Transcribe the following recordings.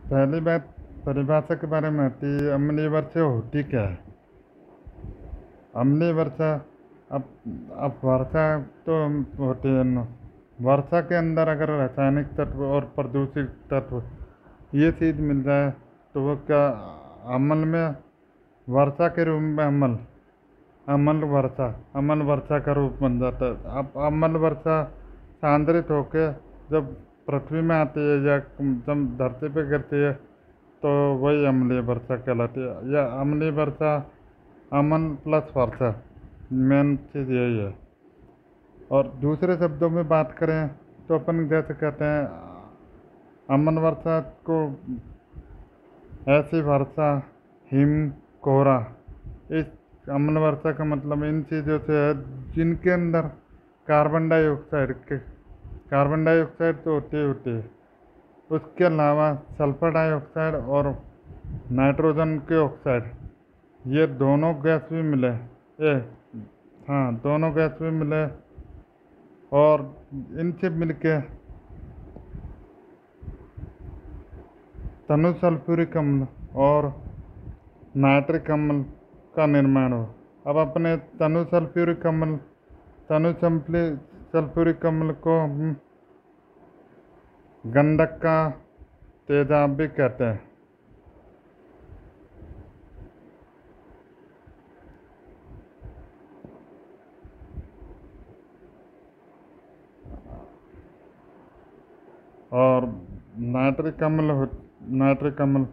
पहली बात परिभाषा के बारे में आती है। अम्लीय वर्षा होती क्या है? अम्लीय वर्षा, अब वर्षा तो होती है न, वर्षा के अंदर अगर रासायनिक तत्व और प्रदूषित तत्व ये चीज़ मिल जाए तो वो क्या अम्ल में, वर्षा के रूप में अम्ल वर्षा का रूप बन जाता है। अब अम्ल वर्षा सांद्रित होकर जब पृथ्वी में आती है या जब धरती पे गिरती है तो वही अम्लीय वर्षा कहलाती है। या अम्लीय वर्षा, अमन प्लस वर्षा, मेन चीज़ यही है। और दूसरे शब्दों में बात करें तो अपन जैसे कहते हैं अमन वर्षा को ऐसी वर्षा, हिम, कोहरा, इस अम्ल वर्षा का मतलब इन चीज़ों से है जिनके अंदर कार्बन डाइऑक्साइड तो होती है, उसके अलावा सल्फर डाइऑक्साइड और नाइट्रोजन के ऑक्साइड, ये दोनों गैस भी मिले। ए हाँ, दोनों गैस भी मिले और इनसे मिलके तनु सल्फ्यूरिक अम्ल और नाइट्रिक अम्ल का निर्माण हो। अब अपने तनु सल्फ्यूरिक अम्ल को हम गंधक का तेजाब भी कहते हैं। और नाइट्रिक अम्ल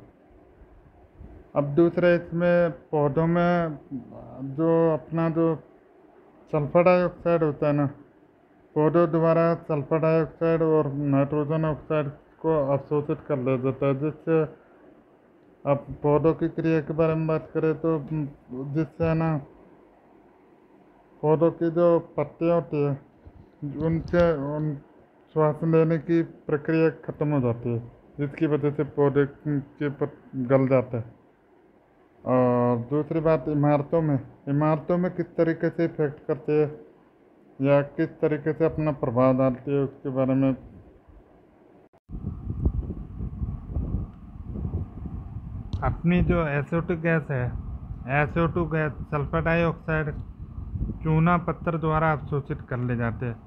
अब दूसरे इसमें पौधों में जो अपना जो सल्फर डाइऑक्साइड होता है ना, पौधों द्वारा सल्फर डाइऑक्साइड और नाइट्रोजन ऑक्साइड को अवशोषित कर लिया जाता है, जिससे अब पौधों की क्रिया के बारे में बात करें तो जिससे ना पौधों की जो पत्तियाँ होती है उनसे उन श्वास लेने की प्रक्रिया खत्म हो जाती है, जिसकी वजह से पौधे के गल जाते हैं। और दूसरी बात, इमारतों में किस तरीके से इफेक्ट करती है या किस तरीके से अपना प्रभाव डालती है उसके बारे में। अपनी जो SO2 गैस है, SO2 गैस सल्फर डाइऑक्साइड चूना पत्थर द्वारा अवशोषित कर ले जाते हैं।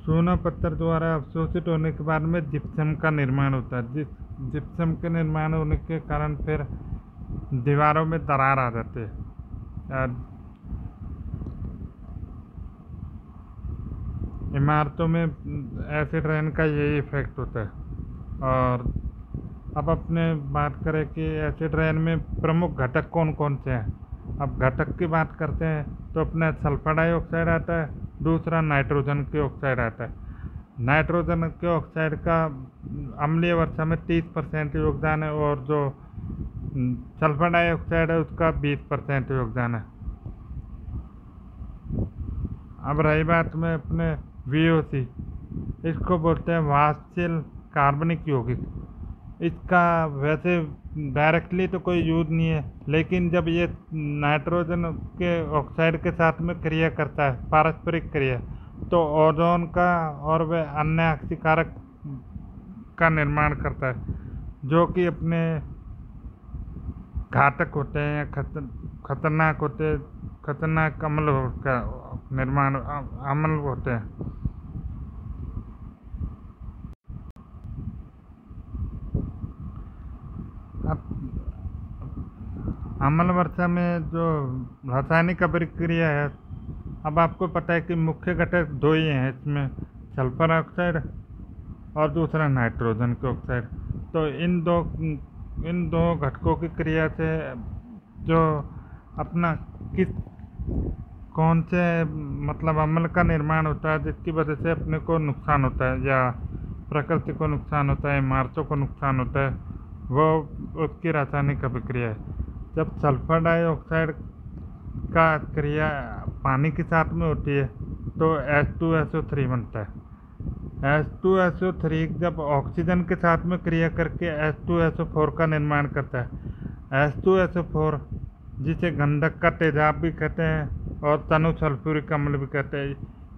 चूना पत्थर द्वारा अवशोषित होने के बाद में जिप्सम का निर्माण होता है। जिप्सम के निर्माण होने के कारण फिर दीवारों में दरार आ जाती है। इमारतों में एसिड रेन का यही इफेक्ट होता है। और अब अपने बात करें कि एसिड रेन में प्रमुख घटक कौन कौन से हैं। अब घटक की बात करते हैं तो अपने सल्फर डाइऑक्साइड आता है, दूसरा नाइट्रोजन के ऑक्साइड आता है। नाइट्रोजन के ऑक्साइड का अम्लीय वर्षा में 30% योगदान है और जो सल्फर डाइऑक्साइड है उसका 20% योगदान है। अब रही बात में अपने VOC, इसको बोलते हैं वाष्पशील कार्बनिक यौगिक। इसका वैसे डायरेक्टली तो कोई यूज नहीं है, लेकिन जब ये नाइट्रोजन के ऑक्साइड के साथ में क्रिया करता है, पारस्परिक क्रिया, तो ओजोन का और वह अन्य हानिकारक का निर्माण करता है, जो कि अपने घातक होते हैं या खतरनाक अम्ल का निर्माण अम्ल होते हैं। अब अम्ल वर्षा में जो रासायनिक अभिक्रिया है, अब आपको पता है कि मुख्य घटक दो ही हैं इसमें, सल्फर ऑक्साइड और दूसरा नाइट्रोजन के ऑक्साइड। तो इन दो घटकों की क्रिया से जो अपना कौन से मतलब अम्ल का निर्माण होता है, जिसकी वजह से अपने को नुकसान होता है या प्रकृति को नुकसान होता है, इमारतों को नुकसान होता है, वो उसकी रासायनिक अभिक्रिया है। जब सल्फर डाइऑक्साइड का क्रिया पानी के साथ में होती है तो H2SO3 बनता है। H2SO3 जब ऑक्सीजन के साथ में क्रिया करके H2SO4 का निर्माण करता है। H2SO4 जिसे गंधक का तेजाब भी कहते हैं और तनु सल्फ्यूरिक अम्ल भी कहते हैं,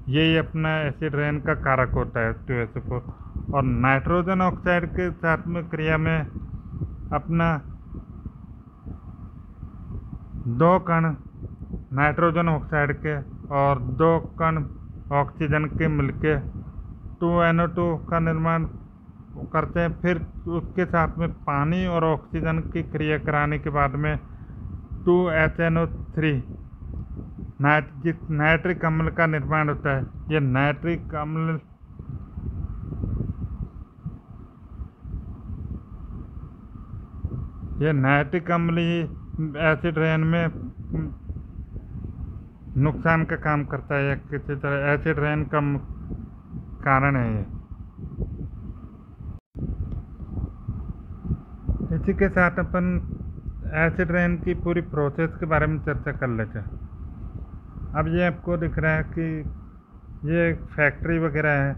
यही अपना एसिड रेन का कारक होता है H2SO4। और नाइट्रोजन ऑक्साइड के साथ में क्रिया में अपना 2 कण नाइट्रोजन ऑक्साइड के और 2 कण ऑक्सीजन के मिलके 2NO2 का निर्माण करते हैं। फिर उसके साथ में पानी और ऑक्सीजन की क्रिया कराने के बाद में 2HNO3 नाइट्रिक अम्ल का निर्माण होता है। ये नाइट्रिक अम्ल ही एसिड रेन में नुकसान का काम करता है, या किसी तरह एसिड रेन का कारण है ये। इसी के साथ अपन एसिड रेन की पूरी प्रोसेस के बारे में चर्चा कर लेते हैं। अब ये आपको दिख रहा है कि ये फैक्ट्री वगैरह है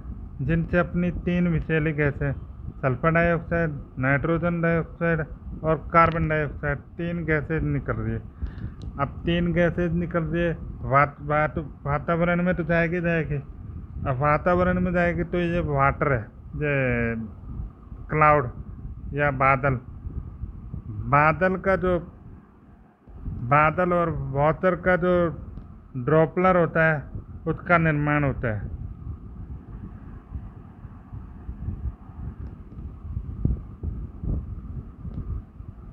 जिनसे अपनी 3 विषैली गैसें सल्फर डाइऑक्साइड, नाइट्रोजन डाइऑक्साइड और कार्बन डाइऑक्साइड 3 गैसें निकल रही है। अब 3 गैसें निकल रही है वातावरण में तो जाएगी। अब वातावरण में जाएगी तो ये वाटर है, ये क्लाउड या बादल और वाटर का जो ड्रॉपलर होता है उसका निर्माण होता है।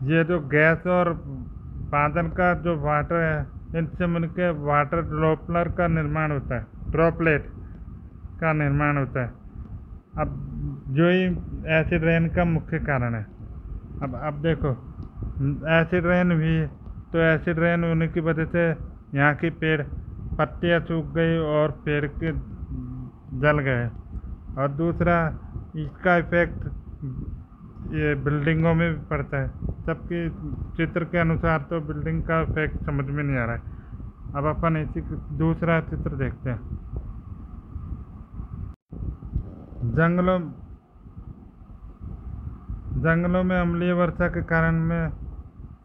ये जो गैस और बादल का जो वाटर है, इनसे मिलकर वाटर ड्रॉपलर का निर्माण होता है, ड्रॉपलेट का निर्माण होता है। अब जो ही एसिड रेन का मुख्य कारण है। अब देखो, एसिड रेन भी तो एसिड रेन होने की वजह से यहाँ की पेड़ पत्तियाँ सूख गई और पेड़ के जल गए। और दूसरा, इसका इफेक्ट ये बिल्डिंगों में भी पड़ता है। सबके चित्र के अनुसार तो बिल्डिंग का इफेक्ट समझ में नहीं आ रहा है। अब अपन इसी दूसरा चित्र देखते हैं। जंगलों में अम्लीय वर्षा के कारण में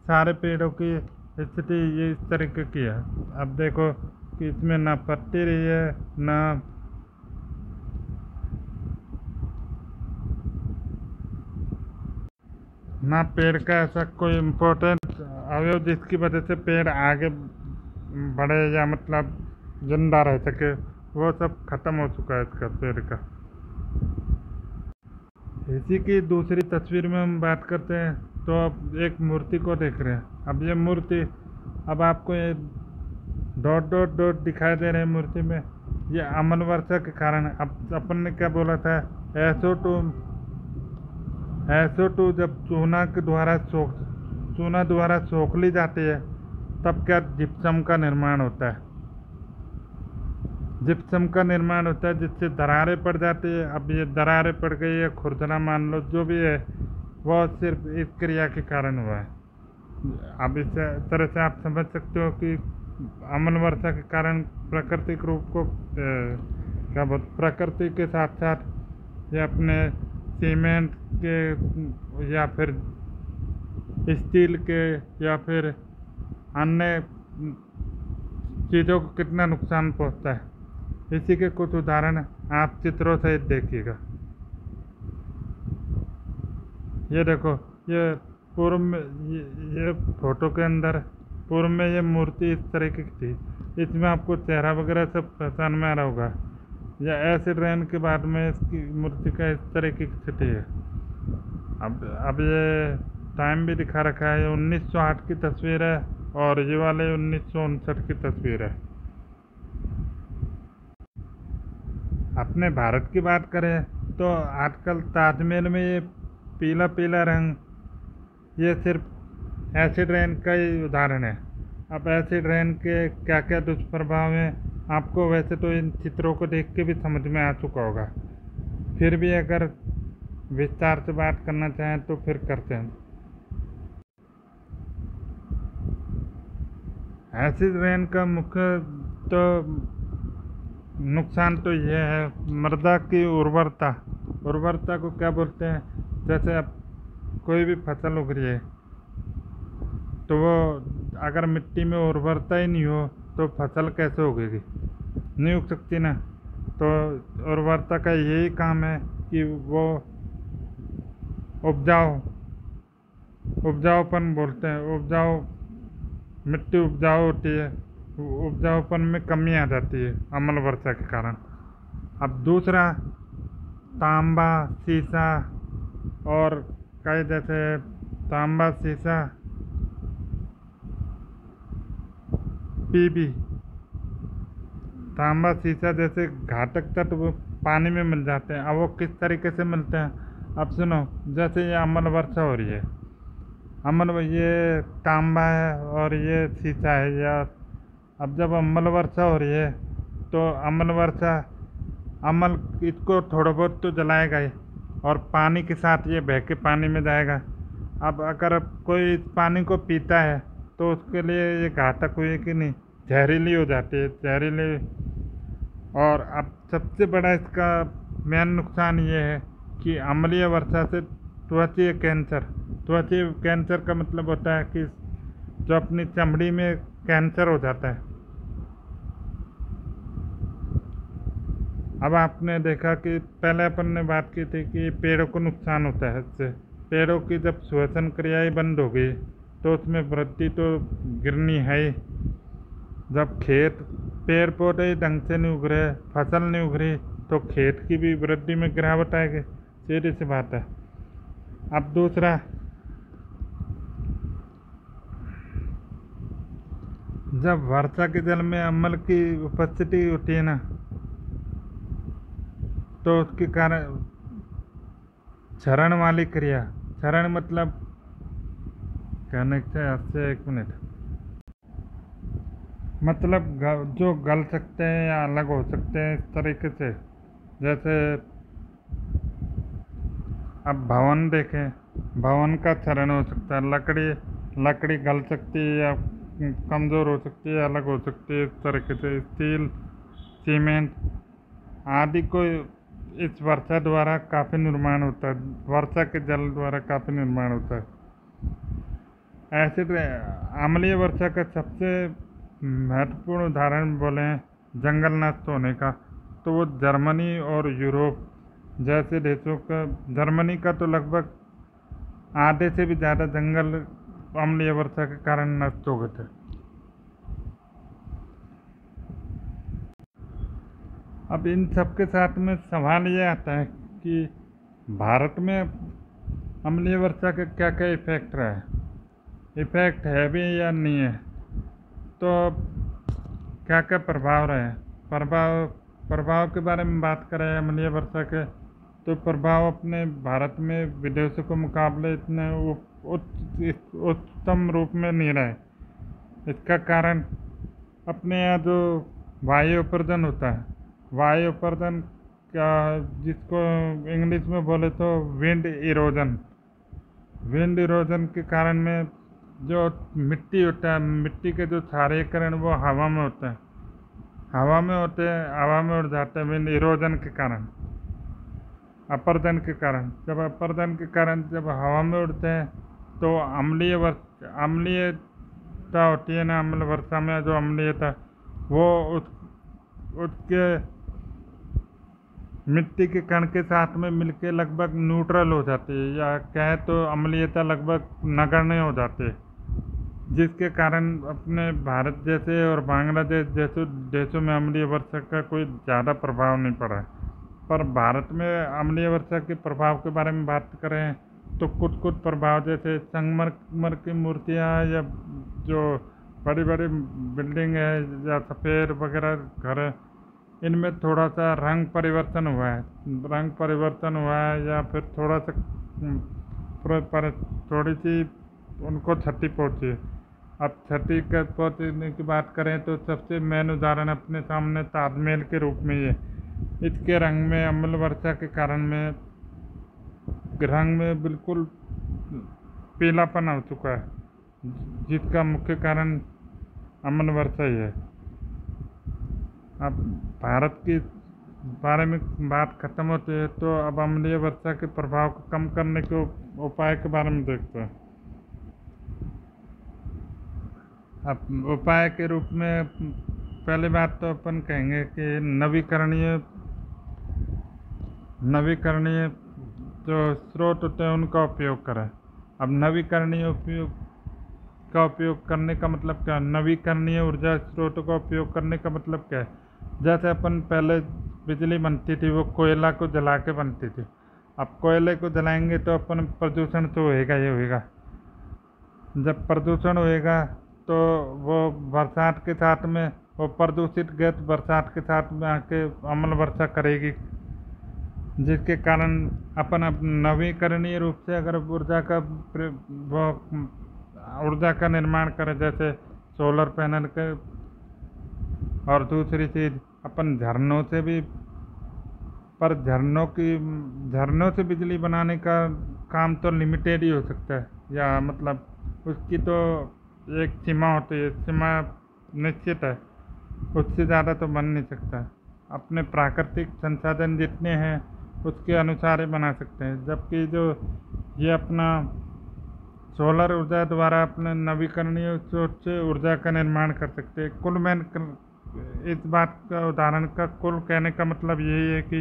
सारे पेड़ों की स्थिति ये इस तरीके की है। अब देखो कि इसमें ना पत्ती रही है, ना पेड़ का ऐसा कोई इम्पोर्टेंट अवयव जिसकी वजह से पेड़ आगे बढ़े या मतलब जिंदा रह सके, वो सब खत्म हो चुका है इसका पेड़ का। इसी की दूसरी तस्वीर में हम बात करते हैं तो अब एक मूर्ति को देख रहे हैं। अब ये मूर्ति, अब आपको ये डॉट डॉट डॉट दिखाई दे रहे हैं मूर्ति में, ये अम्ल वर्षा के कारण है। अब अपन ने क्या बोला था, SO2 जब चूना द्वारा सोख ली जाती है तब क्या जिप्सम का निर्माण होता है। जिससे दरारें पड़ जाती है। अब ये दरारें पड़ गई है, खुरदरा मान लो, जो भी है वो सिर्फ इस क्रिया के कारण हुआ है। अब इस तरह से आप समझ सकते हो कि अम्ल वर्षा के कारण प्राकृतिक रूप को प्रकृति के साथ साथ ये अपने सीमेंट के या फिर स्टील के या फिर अन्य चीज़ों को कितना नुकसान पहुंचता है। इसी के कुछ उदाहरण आप चित्रों सहित देखिएगा। ये देखो, ये पूर्व में ये फोटो के अंदर पूर्व में ये मूर्ति इस तरीके की थी। इसमें आपको चेहरा वगैरह सब पहचान में आ रहा होगा। या एसिड रेन के बाद में इसकी मूर्ति का इस तरीके की स्थिति है। अब ये टाइम भी दिखा रखा है, ये 1908 की तस्वीर है और ये वाले 1959 की तस्वीर है। अपने भारत की बात करें तो आजकल ताजमहल में ये पीला पीला रंग, ये सिर्फ एसिड रेन का ही उदाहरण है। अब एसिड रेन के क्या क्या दुष्प्रभाव हैं आपको वैसे तो इन चित्रों को देख के भी समझ में आ चुका होगा। फिर भी अगर विस्तार से बात करना चाहें तो फिर करते हैं। एसिड रेन का मुख्य तो नुकसान तो यह है, मृदा की उर्वरता को क्या बोलते हैं, जैसे अब कोई भी फसल उग रही है तो वो अगर मिट्टी में उर्वरता ही नहीं हो तो फसल कैसे उगेगी, नहीं उग सकती ना। तो उर्वरता का यही काम है कि वो उपजाऊ उपजाऊपन बोलते हैं। मिट्टी उपजाऊ होती है, उपजाऊपन में कमी आ जाती है अम्ल वर्षा के कारण। अब दूसरा, तांबा, सीसा और कई जैसे तांबा, सीसा, पीबी, तांबा, सीसा जैसे घातक तत्व पानी में मिल जाते हैं। अब वो किस तरीके से मिलते हैं, अब सुनो। जैसे ये अम्ल वर्षा हो रही है, ये तांबा है और ये सीसा है, या अब जब अम्ल वर्षा हो रही है तो अम्ल इसको थोड़ा बहुत तो जलाएगा ही, और पानी के साथ ये बह के पानी में जाएगा। अब अगर कोई इस पानी को पीता है तो उसके लिए ये घातक हुई कि नहीं, जहरीली हो जाती है, जहरीली। और अब सबसे बड़ा इसका मेन नुकसान ये है कि अम्लीय वर्षा से त्वचीय कैंसर का मतलब होता है कि जो अपनी चमड़ी में कैंसर हो जाता है। अब आपने देखा कि पहले अपन ने बात की थी कि पेड़ों को नुकसान होता है इससे। पेड़ों की जब श्वसन क्रियाएं बंद हो गई तो उसमें वृद्धि तो गिरनी है ही। जब पेड़ पौधे ढंग से नहीं उग रहे, फसल नहीं उग रही, तो खेत की भी वृद्धि में गिरावट आएगी, सीधी सी बात है। अब दूसरा, जब वर्षा के जल में अम्ल की उपस्थिति होती है ना, तो उसके कारण क्षरण वाली क्रिया, क्षरण मतलब कहने से आपसे 1 मिनट, मतलब जो गल सकते हैं या अलग हो सकते हैं इस तरीके से। जैसे अब भवन देखें, भवन का क्षरण हो सकता है, लकड़ी गल सकती है या कमज़ोर हो सकती है, अलग हो सकती है, इस तरीके से। स्टील, सीमेंट आदि को इस वर्षा द्वारा काफ़ी निर्माण होता है, वर्षा के जल द्वारा काफ़ी निर्माण होता है। ऐसे अम्लीय वर्षा का सबसे महत्वपूर्ण उदाहरण बोले जंगल नष्ट होने का, तो वो जर्मनी और यूरोप जैसे देशों का, जर्मनी का तो लगभग आधे से भी ज़्यादा जंगल अम्लीय वर्षा के कारण नष्ट हो गए थे। अब इन सब के साथ में सवाल ये आता है कि भारत में अम्लीय वर्षा के क्या क्या इफेक्ट रहा है, इफेक्ट है भी या नहीं है, तो क्या क्या प्रभाव रहे। प्रभाव के बारे में बात करें अम्लीय वर्षा के, तो प्रभाव अपने भारत में विदेशों के मुकाबले इतने उच्चतम रूप में नहीं रहे। इसका कारण अपने यहाँ जो वायु अपर्दन होता है, वायु अपर्दन का जिसको इंग्लिश में बोले तो विंड इरोजन के कारण में जो मिट्टी होता है, मिट्टी के जो क्षारीकरण वो हवा में होते हैं, हवा में उड़ जाते हैं विंड इरोजन के कारण, अपर्दन के कारण। जब हवा में उड़ते हैं तो अम्लीयता होती है ना, अम्ल वर्षा में जो अम्लीयता, वो उसके मिट्टी के कण के साथ में मिलके लगभग न्यूट्रल हो जाती है, या कहे तो अम्लीयता लगभग नगण्य हो जाती है, जिसके कारण अपने भारत जैसे और बांग्लादेश जैसे देशों में अम्लीय वर्षा का कोई ज़्यादा प्रभाव नहीं पड़ा है। पर भारत में अम्लीय वर्षा के प्रभाव के बारे में बात करें तो कुछ प्रभाव, जैसे संगमरमर की मूर्तियाँ या जो बड़ी बड़ी बिल्डिंग है या सफ़ेद वगैरह घर है, इनमें थोड़ा सा रंग परिवर्तन हुआ है, या फिर थोड़ी सी उनको क्षति पहुँची। अब क्षति पहुँचने की बात करें तो सबसे मेन उदाहरण अपने सामने ताजमहल के रूप में ये, इसके रंग में अम्ल वर्षा के कारण में रंग में बिल्कुल पीलापन हो चुका है, जिसका मुख्य कारण अम्ल वर्षा ही है। अब भारत के बारे में बात खत्म होती है तो अब अम्लीय वर्षा के प्रभाव को कम करने के उपाय के बारे में देखते हैं। अब उपाय के रूप में पहली बात तो अपन कहेंगे कि नवीकरणीय जो स्रोत होते हैं उनका उपयोग करें। अब नवीकरणीय उपयोग का उपयोग करने का मतलब क्या है? नवीकरणीय ऊर्जा स्रोतों का उपयोग करने का मतलब क्या है? जैसे अपन पहले बिजली बनती थी वो कोयला को जला के बनती थी। अब कोयले को जलाएंगे तो अपन प्रदूषण तो होएगा ही होएगा। जब प्रदूषण होएगा तो वो बरसात के साथ में वो प्रदूषित गैस बरसात के साथ में आके अम्ल वर्षा करेगी, जिसके कारण अपन अब नवीकरणीय रूप से अगर वो ऊर्जा का निर्माण करें, जैसे सोलर पैनल के। और दूसरी चीज़ अपन झरनों से भी, पर झरनों से बिजली बनाने का काम तो लिमिटेड ही हो सकता है, या मतलब उसकी तो एक सीमा होती है, सीमा निश्चित है, उससे ज़्यादा तो बन नहीं सकता। अपने प्राकृतिक संसाधन जितने हैं उसके अनुसार ही बना सकते हैं। जबकि जो ये अपना सोलर ऊर्जा द्वारा अपने नवीकरणीय स्रोत से ऊर्जा का निर्माण कर सकते हैं। इस बात का उदाहरण का कुल कहने का मतलब यही है कि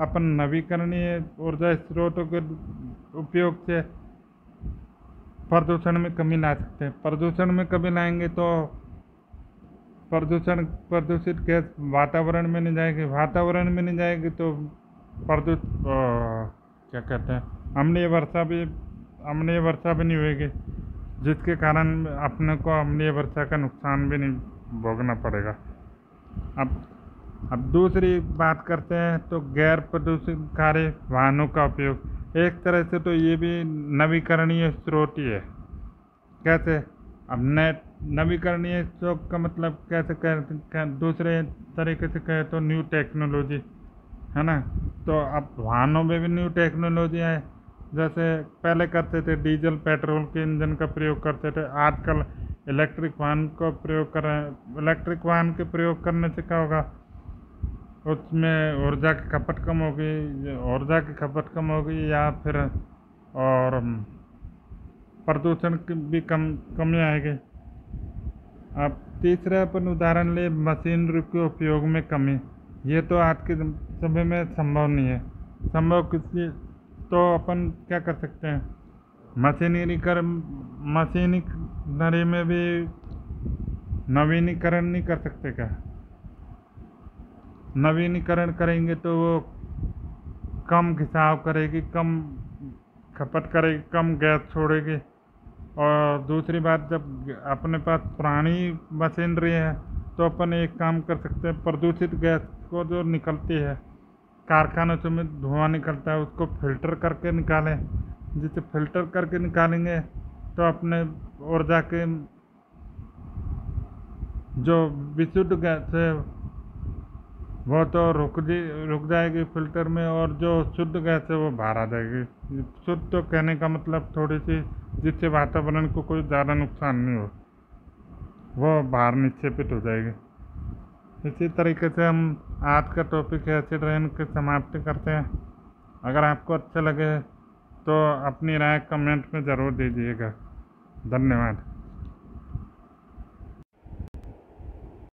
अपन नवीकरणीय ऊर्जा स्रोतों के उपयोग से प्रदूषण में कमी ला सकते हैं। प्रदूषण में कमी लाएंगे तो प्रदूषित गैस वातावरण में नहीं जाएगी, वातावरण में नहीं जाएगी तो क्या कहते हैं, अम्लीय वर्षा भी नहीं होगी, जिसके कारण अपने को अम्लीय वर्षा का नुकसान भी नहीं भोगना पड़ेगा। अब दूसरी बात करते हैं तो गैर प्रदूषणकारी वाहनों का उपयोग। एक तरह से तो ये भी नवीकरणीय स्रोत ही है। कैसे? अब नवीकरणीय स्रोत का मतलब कैसे दूसरे तरीके से कहे तो न्यू टेक्नोलॉजी है ना। तो अब वाहनों में भी न्यू टेक्नोलॉजी है। जैसे पहले करते थे डीजल पेट्रोल के इंजन का प्रयोग करते थे, आजकल इलेक्ट्रिक वाहन का प्रयोग कर रहे हैं। इलेक्ट्रिक वाहन के प्रयोग करने से क्या होगा, उसमें ऊर्जा की खपत कम होगी या फिर और प्रदूषण की भी कमी आएगी। अब तीसरा अपन उदाहरण ले मशीनरी के उपयोग में कमी। ये तो आज के समय में संभव नहीं है। संभव किसी तो अपन क्या कर सकते हैं, मशीनरी में भी नवीनीकरण नहीं कर सकते क्या? नवीनीकरण करेंगे तो वो कम घिसाव करेगी, कम खपत करेगी, कम गैस छोड़ेगी। और दूसरी बात, जब अपने पास पुरानी मशीनरी है तो अपन एक काम कर सकते हैं, प्रदूषित गैस को जो निकलती है कारखानों से में धुआं निकलता है उसको फिल्टर करके निकालें। जिसे फिल्टर करके निकालेंगे तो अपने ऊर्जा के जो विशुद्ध गैस है वो तो रुक जाएगी फिल्टर में, और जो शुद्ध गैस है वो बाहर आ जाएगी। शुद्ध तो कहने का मतलब थोड़ी सी जिससे वातावरण को कोई ज़्यादा नुकसान नहीं हो, वो बाहर निक्षेपित हो जाएगी। इसी तरीके से हम आज का टॉपिक एसिड रेन की समाप्ति करते हैं। अगर आपको अच्छा लगे तो अपनी राय कमेंट में ज़रूर दीजिएगा। धन्यवाद।